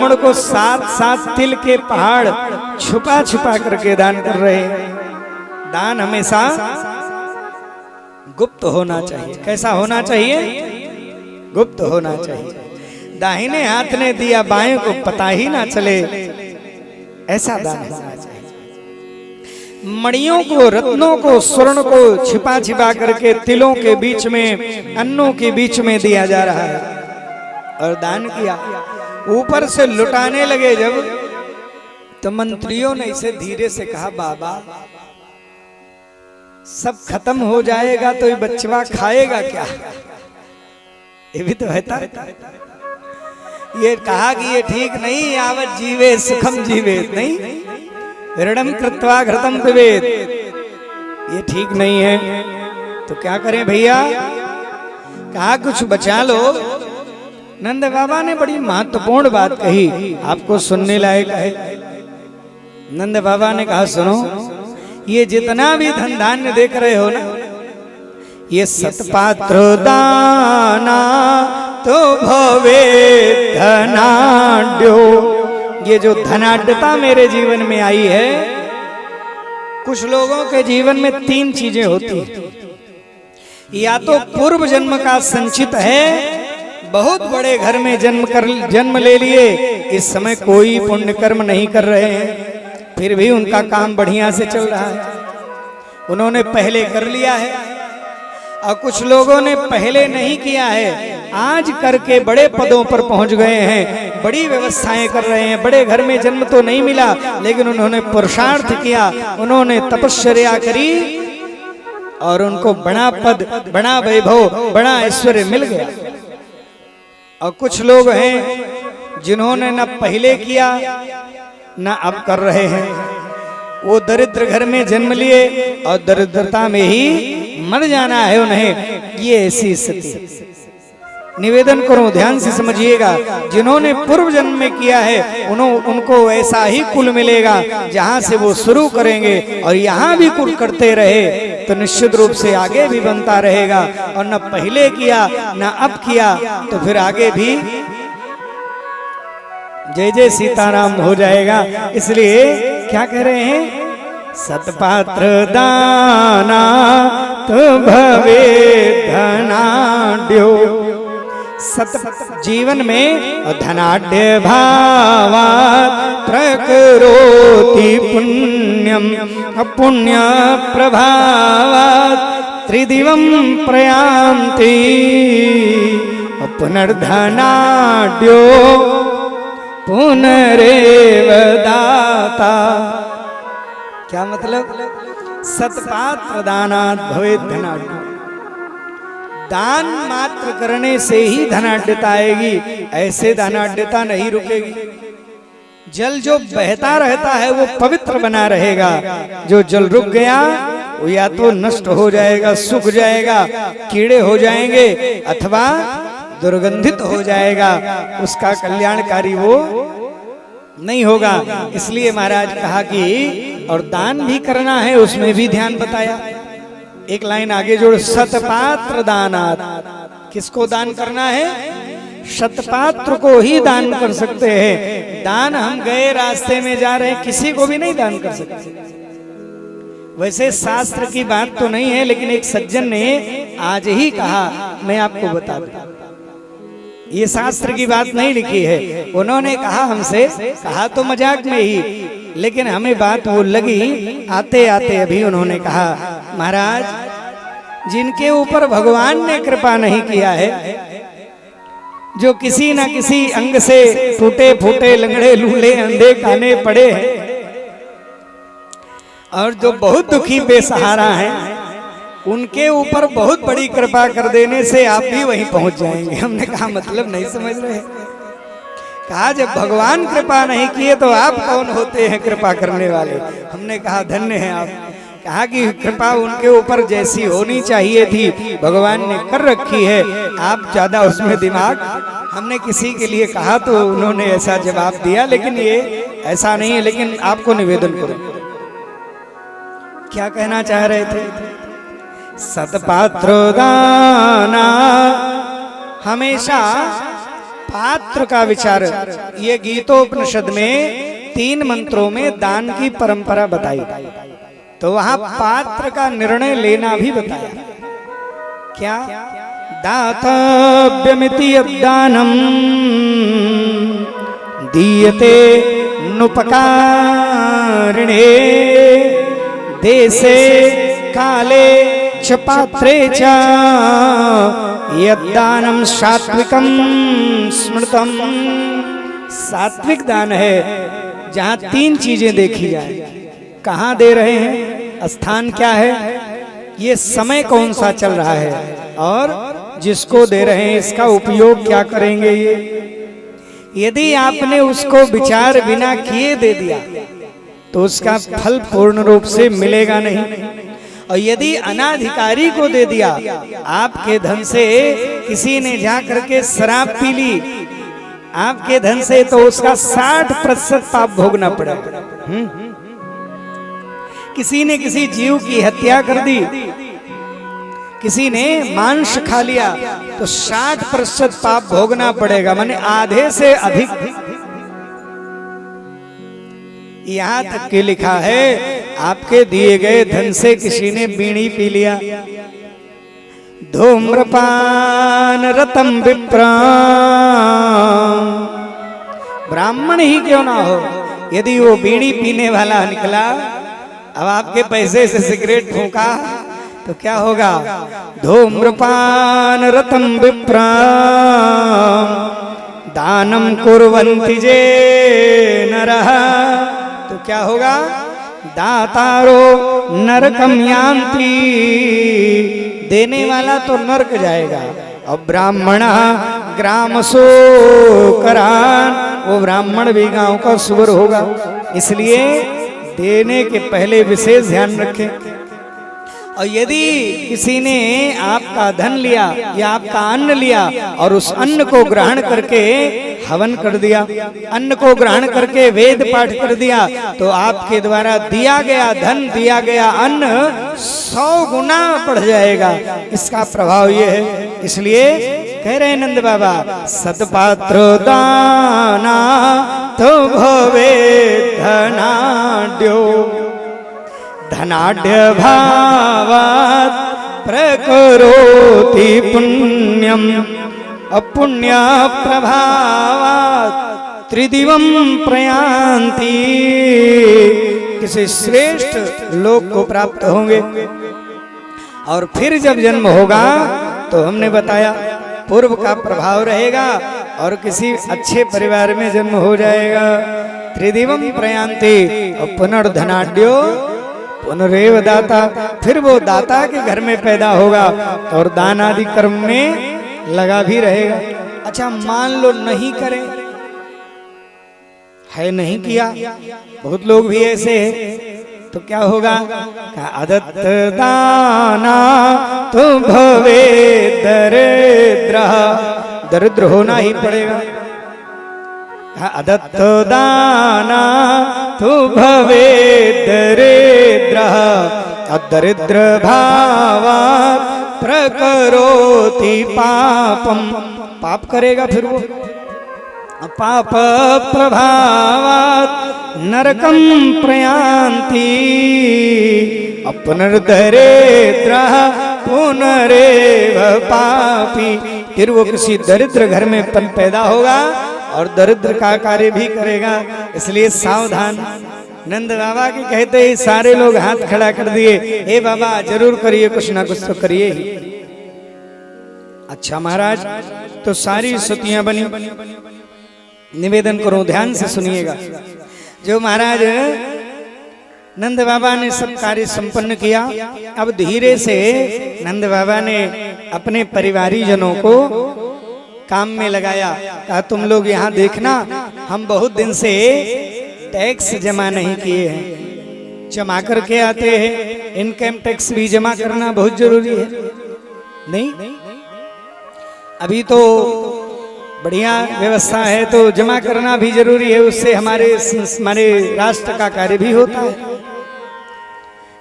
ब्राह्मण को 7-7 तिल के पहाड़ छुपा छुपा करके दान कर रहे हैं। दान हमेशा गुप्त होना चाहिए। कैसा होना चाहिए? गुप्त होना चाहिए। दाहिने हाथ ने दिया, बाएं को पता ही ना चले, ऐसा दान होना चाहिए। मणियों को, रत्नों को, स्वर्ण को छिपा छिपा करके तिलों के बीच में, अन्नों के बीच में दिया जा रहा है और दान किया। ऊपर से लुटाने लगे जब, तो मंत्रियों ने इसे धीरे से कहा, बाबा सब खत्म हो जाएगा तो ये बच्चा खाएगा क्या? ये भी तो है। ये कहा कि ये ठीक नहीं, यावत जीवे सुखम जीवे, नहीं ऋणम कृत्वा घृतम पिबेत, ये ठीक नहीं है। तो क्या करें भैया? कहा कुछ बचा लो। नंद बाबा ने बड़ी महत्वपूर्ण बात कही, आपको सुनने लायक है। नंद बाबा ने कहा, सुनो, ये जितना भी धन धान्य देख रहे हो ना, ये सतपात्र दाना तो भवे धनाढ्यो। ये जो धनाढ्यता मेरे जीवन में आई है, कुछ लोगों के जीवन में 3 चीजें होती हैं। या तो पूर्व जन्म का संचित है, बहुत बड़े घर में जन्म ले लिए, इस समय कोई पुण्य कर्म नहीं कर रहे हैं, फिर भी उनका काम बढ़िया से चल रहा है, उन्होंने पहले कर लिया है। और कुछ लोगों ने पहले नहीं किया है, आज करके बड़े पदों पर पहुंच गए हैं, बड़ी व्यवस्थाएं कर रहे हैं। बड़े घर में जन्म तो नहीं मिला, लेकिन उन्होंने पुरुषार्थ किया, उन्होंने तपश्चर्या करी और उनको बड़ा पद, बड़ा वैभव, बड़ा ऐश्वर्य मिल गया। और कुछ लोग हैं जिन्होंने न पहले किया न अब कर रहे हैं, वो दरिद्र घर में जन्म लिए और दरिद्रता में ही मर जाना है उन्हें। ये ऐसी स्थिति। निवेदन करो, ध्यान से समझिएगा, जिन्होंने पूर्व जन्म में किया है उनको ऐसा ही कुल मिलेगा जहां से वो शुरू करेंगे, और यहाँ भी कुल करते रहे तो निश्चित रूप से आगे भी बनता रहेगा। और न पहले किया न अब किया तो फिर आगे भी जय जय सीताराम हो जाएगा। इसलिए क्या कह रहे हैं? सतपात्र दाना तो भवे धनाढ्यो। सत जीवन में धनाढ्य भावात् प्रकरोति पुण्यम, पुण्य प्रभावात् त्रिदिवं प्रयान्ति पुनर्धनाढ्यो पुनरेव दाता। क्या मतलब? सतपात्र दानात् भवेत् धनाढ्यो। दान मात्र करने से ही धनाढ्यता आएगी, ऐसे धनाढ्यता नहीं रुकेगी। जल जो बहता रहता है वो पवित्र बना रहेगा, जो जल रुक गया वो या तो नष्ट हो जाएगा, सूख जाएगा, कीड़े हो जाएंगे अथवा दुर्गंधित हो जाएगा, उसका कल्याणकारी वो नहीं होगा। इसलिए महाराज कहा कि और दान भी करना है, उसमें भी ध्यान बताया। एक लाइन आगे जोड़, सतपात्र दानात्। किसको दान करना है? शतपात्र को ही दान कर सकते हैं। दान हम गए रास्ते में जा रहे हैं, किसी को भी नहीं दान कर सकते। वैसे शास्त्र की बात तो नहीं है, लेकिन एक सज्जन ने आज ही कहा, मैं आपको बता दूं, ये शास्त्र की बात नहीं लिखी है, उन्होंने कहा हमसे, कहा तो मजाक में ही, लेकिन हमें बात वो लगी। आते आते अभी उन्होंने कहा, महाराज जिनके ऊपर भगवान ने कृपा नहीं किया है, जो किसी ना किसी अंग से टूटे फूटे, लंगड़े लूले, अंधे काने पड़े हैं, और जो बहुत दुखी बेसहारा हैं, उनके ऊपर बहुत बड़ी कृपा कर देने से आप भी वहीं पहुंच जाएंगे। हमने कहा मतलब नहीं समझ रहे। कहा जब भगवान कृपा नहीं किए तो आप कौन होते हैं कृपा करने वाले? हमने कहा धन्य हैं आप। कहा कि कृपा उनके ऊपर जैसी होनी चाहिए थी भगवान ने कर रखी है, आप ज्यादा उसमें दिमाग। हमने किसी के लिए कहा तो उन्होंने ऐसा जवाब दिया, लेकिन ये ऐसा नहीं है। लेकिन आपको निवेदन करूं, क्या कहना चाह रहे थे? सतपात्र दाना, हमेशा पात्र का विचार, ये गीतोपनिषद में 3 मंत्रों में दान की परंपरा बताई, तो वहां पात्र का निर्णय लेना भी बताया। क्या? दातव्यमिति यद्दानम दीयते नुपकारिणे देशे काले च पात्रे च यद्दानम सात्विकम स्मृतम। सात्विक दान है जहां 3 चीजें देखी जाए। कहां दे रहे हैं, स्थान क्या है, ये समय कौन सा चल रहा है, और जिसको दे रहे हैं इसका उपयोग क्या करेंगे। ये यदि आपने उसको विचार बिना किए दे दिया तो उसका फल पूर्ण रूप से मिलेगा नहीं, और यदि अनाधिकारी को दे दिया, आपके धन से किसी ने जा करके शराब पी ली आपके धन से, तो उसका 60% पाप भोगना पड़ेगा। किसी ने किसी जीव की हत्या कर दी, किसी ने मांस खा लिया, तो 60% पाप भोगना पड़ेगा, माने आधे से अधिक। यहां तक के लिखा है, आपके दिए गए धन से किसी ने बीड़ी पी लिया, धूम्रपान रतम विप्रा, ब्राह्मण ही क्यों ना हो, यदि वो बीड़ी पीने वाला निकला, अब आपके पैसे से सिगरेट फूंका, तो क्या होगा। धूम्रपान रतम विप्रा दानम कुर्वन्ति जे नरः, तो क्या होगा। दातारो नरकम यान्ति, देने वाला तो नरक जाएगा, और ब्राह्मण ग्रामसो करान, वो ब्राह्मण भी गांव का सुअर होगा। इसलिए देने के पहले विशेष ध्यान रखें। और यदि किसी ने आपका धन लिया या आपका अन्न लिया और उस अन्न को ग्रहण करके हवन कर दिया, अन्न को ग्रहण करके वेद पाठ कर दिया, तो आपके द्वारा दिया गया धन, दिया गया अन्न 100 गुना बढ़ जाएगा। इसका प्रभाव ये है। इसलिए कह रहे नंद बाबा, सतपात्र दाना तो भवे धनाढ्यो, धनाढ्य भावात् प्रकरोति पुण्यम, अपुण्य प्रभावात् त्रिदिवम प्रयान्ति, किसी श्रेष्ठ लोक को प्राप्त होंगे। और फिर जब जन्म होगा तो हमने बताया पूर्व का प्रभाव रहेगा और किसी अच्छे परिवार में जन्म हो जाएगा। त्रिदिवम प्रयान्ति, और पुनर्धनाढ्यो पुनरेव दाता, फिर वो दाता के घर में पैदा होगा और दान आदि कर्म में लगा भी रहेगा। अच्छा, मान लो नहीं करे, है नहीं किया, बहुत लोग भी ऐसे हैं, तो क्या होगा। अदत्त दाना तो भवे दरिद्र, दरिद्र होना ही पड़ेगा। अदत्त दाना तो भवे दरिद्र, दरिद्र भावात् प्रकरोति पापम, पाप करेगा फिर वो। पाप प्रभावात् नरकम प्रयान्ति, पुनर्दरिद्र पुनरेव पापी, फिर वो किसी दरिद्र घर में पैदा होगा और दरिद्र का कार्य भी करेगा। इसलिए सावधान। नंद बाबा के कहते ही सारे लोग हाथ खड़ा कर दिए, हे बाबा जरूर करिए, कुछ ना कुछ तो करिए ही। अच्छा महाराज, तो सारी स्तुतियां बनी। निवेदन करो, ध्यान से सुनिएगा। जो महाराज नंद बाबा ने सब कार्य संपन्न किया, अब धीरे से नंद बाबा ने अपने परिवारी जनों को काम में लगाया। कहा तुम लोग यहाँ देखना, हम बहुत दिन से टैक्स जमा नहीं किए हैं, जमा करके आते हैं। इनकम टैक्स भी जमा करना बहुत जरूरी है। नहीं, अभी तो बढ़िया व्यवस्था है तो जमा करना भी जरूरी है, उससे हमारे राष्ट्र का कार्य भी होता है।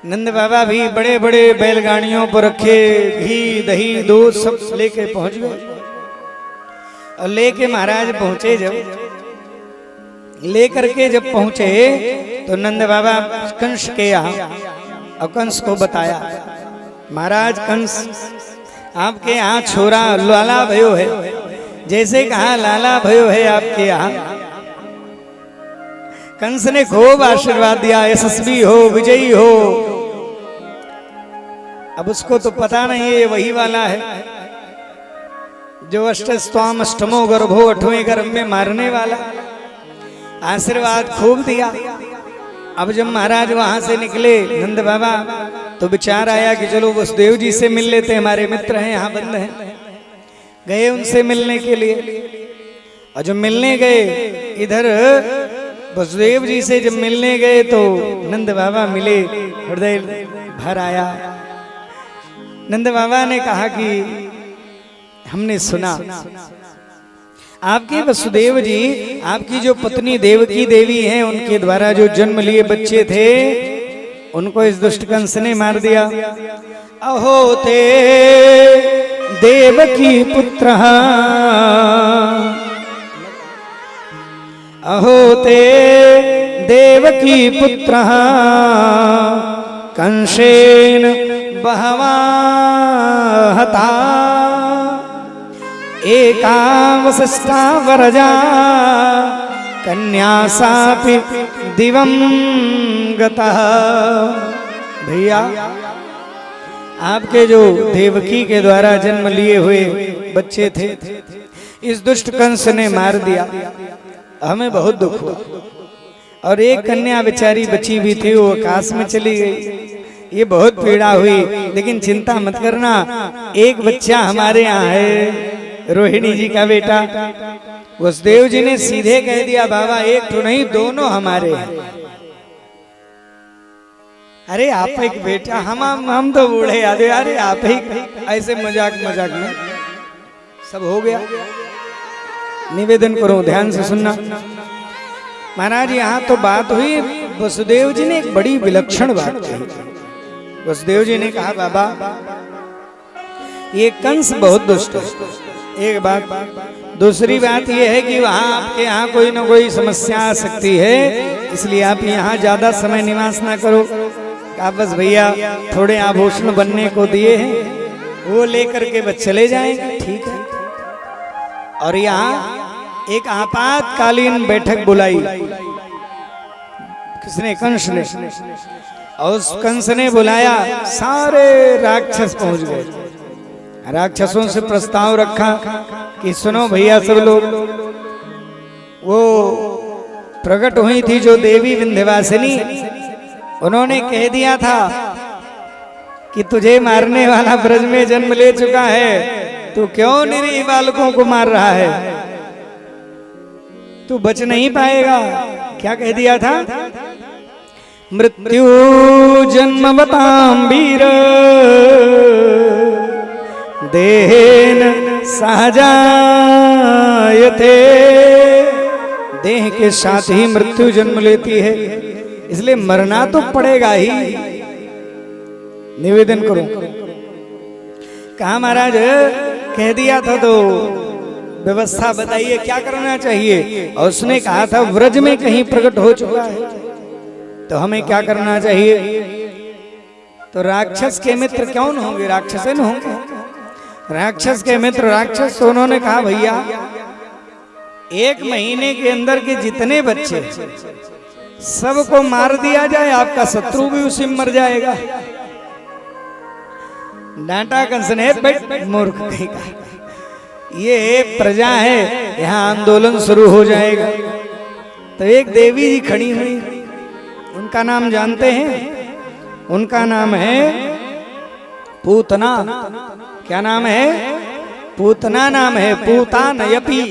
नंद बाबा भी बड़े बड़े बैलगाड़ियों पर रखे घी दही दूध सब लेके पहुंच गए। और लेके महाराज पहुंचे, जब लेकर के जब पहुंचे तो नंद बाबा कंस के यहाँ, और कंस को बताया, महाराज कंस आपके यहाँ छोरा लाला भयो है। जैसे कहा लाला भयो है आपके यहाँ, कंस ने खूब आशीर्वाद दिया, यशस्वी हो, विजयी हो। अब उसको तो पता नहीं है ये वही वाला है जो अष्टस्त्वाम अष्टमो गर्भो, 8वें गर्भ में मारने वाला। आशीर्वाद खूब दिया। अब जब महाराज वहां से निकले नंद बाबा, तो विचार आया कि चलो वसुदेव जी से मिल लेते, हमारे मित्र हैं यहाँ बंद हैं। गए उनसे मिलने के लिए, और जब मिलने गए इधर वसुदेव जी से जब मिलने गए तो नंद बाबा मिले, हृदय भर आया। नंद बाबा ने कहा कि हमने सुना आपके वसुदेव जी, आपकी जो पत्नी देवकी देवी हैं, उनके द्वारा जो जन्म लिए बच्चे थे, उनको इस दुष्ट कंस ने मार दिया। अहो ते देवकी पुत्र, अहो ते देवकी पुत्र, कंसेन बहवा हता, एका वसिष्ठा वरजा, कन्या सापि दिवं गतः। भैया आपके जो देवकी के द्वारा जन्म लिए हुए बच्चे थे, इस दुष्ट कंस ने मार दिया। हमें बहुत दुख हुआ, और एक कन्या बेचारी बची भी थी, वो आकाश में चली गई। ये बहुत पीड़ा हुई, लेकिन चिंता मत करना, एक बच्चा हमारे यहाँ है, रोहिणी जी का बेटा। वसुदेव जी ने सीधे कह दिया, बाबा एक तो नहीं, दोनों हमारे हैं। अरे आप एक बेटा, हम तो बूढ़े आदे, अरे आप ही, ऐसे मजाक मजाक में सब हो गया। निवेदन करो, ध्यान से सुनना। महाराज यहाँ तो बात हुई, वसुदेव जी ने एक बड़ी विलक्षण बात कही। वसुदेव जी ने कहा, बाबा ये कंस बहुत दुष्ट है, एक बात। दूसरी बात यह है कि वहाँ आपके यहाँ कोई ना कोई समस्या आ सकती है, इसलिए आप यहाँ ज्यादा समय निवास ना करो। आप बस भैया थोड़े आभूषण बनने को दिए हैं, वो लेकर के बस चले जाएंगे, ठीक है। और यहाँ एक आपातकालीन बैठक बुलाई, किसने? कंस ने। और उस कंस ने बुलाया, सारे राक्षस पहुंच गए। राक्षसों से प्रस्ताव रखा कि सुनो भैया सब लोग, वो प्रकट हुई थी जो देवी विंध्यवासिनी, उन्होंने कह दिया था कि तुझे मारने वाला ब्रज में जन्म ले चुका है, तू क्यों निरीह बालकों को मार रहा है, तू बच नहीं पाएगा। क्या कह दिया था? मृत्यु जन्मवतां वीर देहेन सहजायते, देह के साथ ही मृत्यु जन्म लेती है, इसलिए मरना तो पड़ेगा ही। निवेदन करो। कहा महाराज कह दिया था तो व्यवस्था बताइए क्या करना चाहिए। और उसने कहा था व्रज में कहीं प्रकट हो चुका है तो हमें क्या करना चाहिए। तो राक्षस के मित्र क्यों न होंगे, राक्षस न होंगे। राक्षस के मित्र राक्षस, तो उन्होंने कहा भैया 1 महीने के अंदर के जितने बच्चे सबको मार दिया जाए, आपका शत्रु भी उसी में मर जाएगा। डांटा कंस ने, मूर्ख कहीं का, ये प्रजा है, यहाँ आंदोलन शुरू हो जाएगा। तो एक देवी जी खड़ी हुई, उनका नाम जानते हैं? उनका नाम है पूतना। क्या नाम है? पूतना नाम है। पूतानयपि,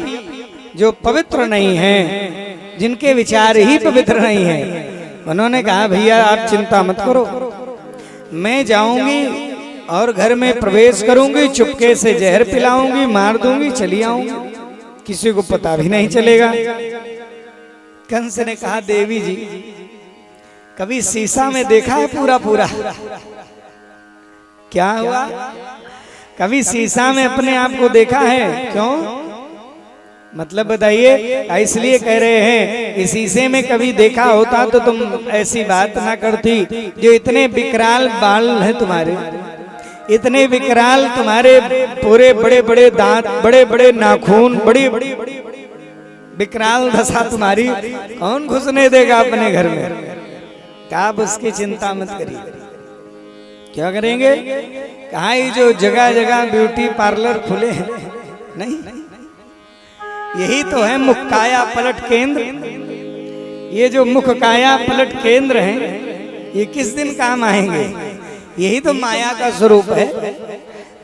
जो पवित्र नहीं है, जिनके विचार ही पवित्र नहीं है। उन्होंने कहा भैया आप चिंता मत करो, मैं जाऊंगी और घर में प्रवेश करूंगी, चुपके से जहर पिलाऊंगी, मार दूंगी, चली आऊंगी, किसी को पता भी नहीं चलेगा। कंस ने कहा देवी जी कभी शीशा में देखा है पूरा पूरा? क्या हुआ? कभी शीशा में अपने आप को देखा है? क्यों? मतलब बताइए, इसलिए कह रहे हैं इस शीशे में कभी देखा होता तो तुम ऐसी बात ना करती। जो इतने विकराल बाल हैं तुम्हारे, इतने विकराल तुम्हारे पूरे बड़े बड़े दांत, बड़े बड़े नाखून, बड़ी बड़ी विकराल दशा तुम्हारी, कौन घुसने देगा अपने घर में? आप उसकी चिंता मत करिए। क्या करेंगे? कहा ये जो जगह जगह ब्यूटी पार्लर खुले हैं, नहीं, यही तो है मुख काया पलट केंद्र। ये जो मुख काया पलट केंद्र हैं, ये किस दिन काम आएंगे? यही तो माया का स्वरूप है।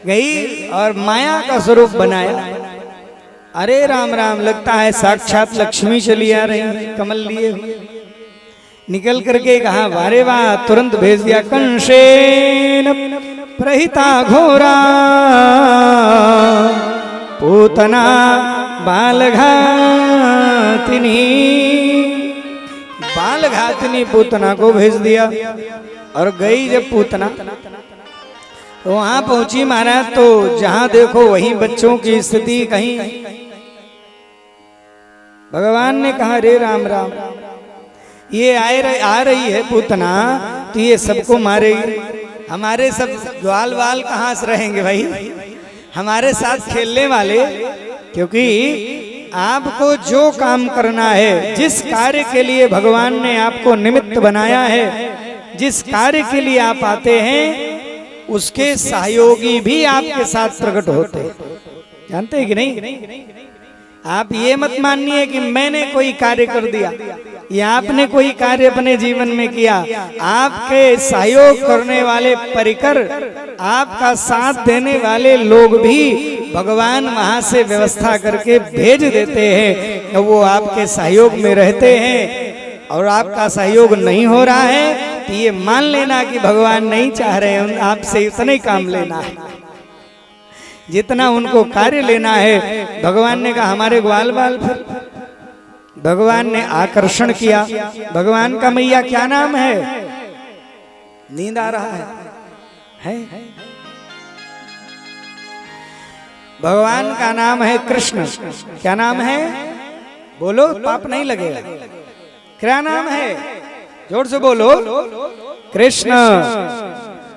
गई और माया का स्वरूप बनाया। अरे राम राम, लगता है साक्षात लक्ष्मी चली आ रही, कमल लिए हुए। निकल करके कहा वारे वाह, तुरंत भेज दिया कंसेन प्रहिता घोरा पूतना बालघातिनी। बालघातिनी पूतना को भेज दिया। और गई जब पूतना तो वहां पहुंची महाराज, तो जहां देखो वहीं बच्चों की स्थिति। कहीं भगवान ने कहा रे राम राम, ये आ रही है पूतना तो ये सबको मारेगी। हमारे सब ग्वाल वाल कहाँ से रहेंगे भाई, हमारे साथ खेलने वाले? क्योंकि आपको जो काम करना है, जिस कार्य के लिए भगवान ने आपको निमित्त बनाया है, जिस कार्य के लिए आप आते हैं, उसके सहयोगी भी आपके साथ प्रकट होते हैं। जानते हैं कि नहीं? आप ये मत मानिए कि मैंने कोई कार्य कर दिया या आपने कोई कार्य अपने जीवन में किया। आपके सहयोग करने वाले परिकर, आपका साथ देने वाले लोग भी भगवान वहां से व्यवस्था करके भेज देते हैं। वो आपके सहयोग में रहते हैं और आपका सहयोग नहीं हो रहा है तो ये मान लेना कि भगवान नहीं चाह रहे हैं आपसे इतना ही काम लेना है जितना उनको कार्य लेना है। भगवान ने कहा हमारे ग्वाल बाल, फिर भगवान ने आकर्षण किया। भगवान का मैया क्या नाम है? नींद आ रहा है? भगवान का नाम है कृष्ण। क्या नाम है? बोलो, पाप नहीं लगेगा। क्या नाम है? जोर से बोलो। कृष्ण।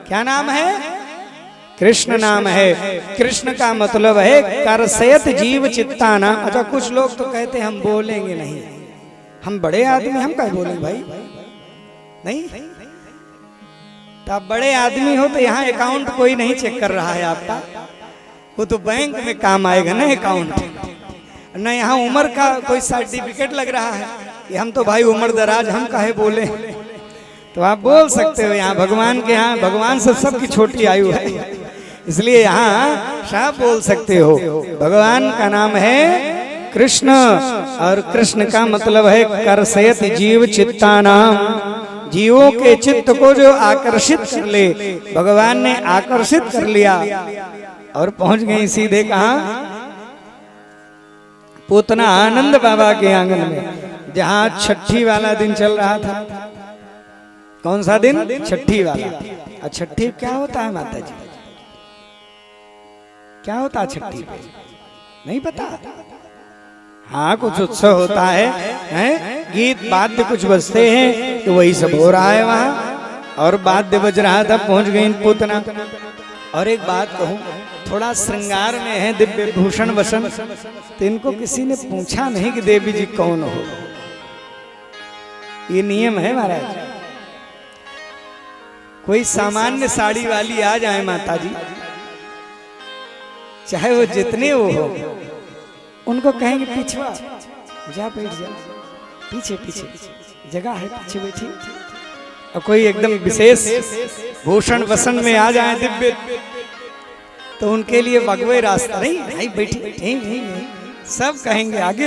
क्या नाम है? कृष्ण नाम है। कृष्ण का मतलब है करसयत जीव चित्ताना। अच्छा, कुछ लोग तो कहते हैं हम बोलेंगे नहीं, हम बड़े आदमी, हम क्या बोलेंगे भाई? नहीं, तो आप बड़े आदमी हो तो यहाँ अकाउंट कोई नहीं चेक कर रहा है आपका, वो तो बैंक में काम आएगा ना अकाउंट। न यहाँ उम्र का कोई सर्टिफिकेट लग रहा है कि हम तो भाई उम्र दराज, हम काहे बोले? तो आप बोल सकते हो। यहाँ भगवान के यहाँ, भगवान से सबकी छोटी आयु है, इसलिए यहाँ साफ बोल सकते हो। भगवान का नाम है कृष्ण और कृष्ण का मतलब है करसयत जीव चित्तानाम। जीवों के चित्त को जो आकर्षित कर ले, भगवान ने आकर्षित कर लिया और पहुंच गई सीधे कहाँ? पूतना आनंद बाबा के आंगन में, जहाँ छठी वाला दिन चल रहा था। कौन सा दिन? छठी वाला। और छठी क्या होता है माता जी? क्या होता है छठी पे? नहीं पता? हाँ, कुछ उत्सव होता है, गीत वाद्य कुछ बजते हैं, तो वही सब हो रहा है वहाँ। और वाद्य बज रहा था, पहुंच गई पूतना। और एक बात कहूँ, थोड़ा श्रृंगार में है, दिव्य भूषण वसन, तो इनको किसी ने पूछा नहीं कि देवी जी कौन हो। ये नियम है महाराज। कोई सामान्य साड़ी वाली आ जाए माता जी, चाहे वो जितने वो हो, उनको कहेंगे पीछवा जा, बैठ जा, पीछे पीछे जगह है, पीछे बैठी। और कोई एकदम विशेष भूषण वसन में आ जाए दिव्य, तो उनके लिए भगवे रास्ता नहीं, भाई बैठी, सब कहेंगे आगे